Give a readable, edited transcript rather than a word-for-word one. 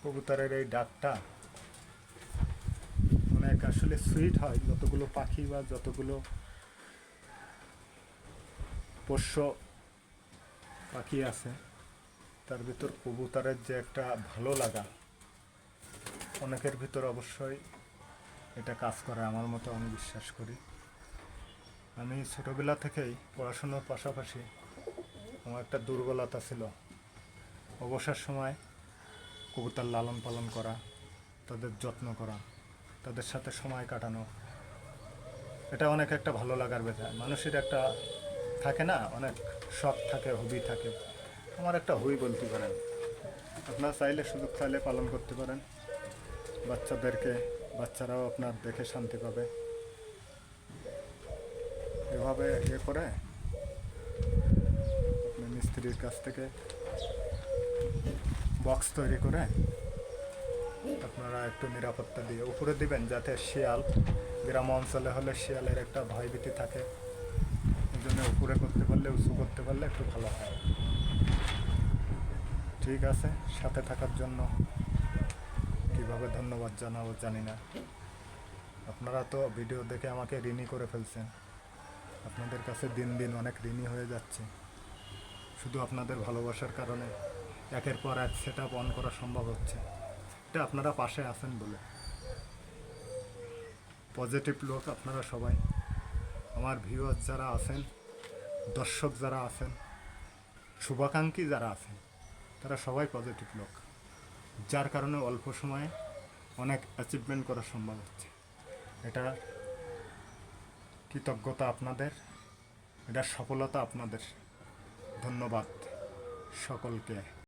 কবুতরের এই ডাকটা অনেক আসলে সুইট হয়। যতগুলো পাখি বা যতগুলো পোষ্য পাখি আছে তার ভিতর কবুতরের যে একটা ভালো লাগা অনেকের ভিতর অবশ্যই এটা কাজ করে, আমার মতো আমি বিশ্বাস করি। আমি ছোটোবেলা থেকেই পড়াশুনোর পাশাপাশি আমার একটা দুর্বলতা ছিল অবসর সময় কবুতর লালন পালন করা, তাদের যত্ন করা, তাদের সাথে সময় কাটানো। এটা অনেক একটা ভালো লাগার বিষয়। মানুষের একটা থাকে না, অনেক শখ থাকে, হবি থাকে। আমার একটা হবি বলতে পারেন। আপনারা চাইলে সুযোগ চাইলে পালন করতে পারেন বাচ্চাদেরকে, বাচ্চারাও আপনার দেখে শান্তি পাবে। এভাবে করে আপনি মিস্ত্রির কাছ থেকে বক্স তৈরি করে আপনারা একটু নিরাপত্তা দিয়ে উপরে দিবেন, যাতে শিয়াল, গ্রাম অঞ্চলে হলে শিয়ালের একটা ভয়ভীতি থাকে। এই জন্য উপরে করতে পারলে, উঁচু করতে পারলে একটু ভালো হয়। ঠিক আছে, সাথে থাকার জন্য কীভাবে ধন্যবাদ জানাবো জানি না। আপনারা তো ভিডিও দেখে আমাকে ঋণী করে ফেলছেন। আপনাদের কাছে দিন দিন অনেক ঋণী হয়ে যাচ্ছে। শুধু আপনাদের ভালোবাসার কারণে একের পর এক সেট আপ অন করা সম্ভব হচ্ছে। এটা আপনারা পাশে আছেন বলে। পজিটিভ লোক আপনারা সবাই। আমার ভিউয়ার্স যারা আছেন, দর্শক যারা আছেন, শুভাকাঙ্ক্ষী যারা আছেন, তারা সবাই পজিটিভ লোক, যার কারণে অল্প সময়ে অনেক অ্যাচিভমেন্ট করা সম্ভব হচ্ছে। এটা কৃতজ্ঞতা আপনাদের, এটা সফলতা আপনাদের। ধন্যবাদ সকলকে।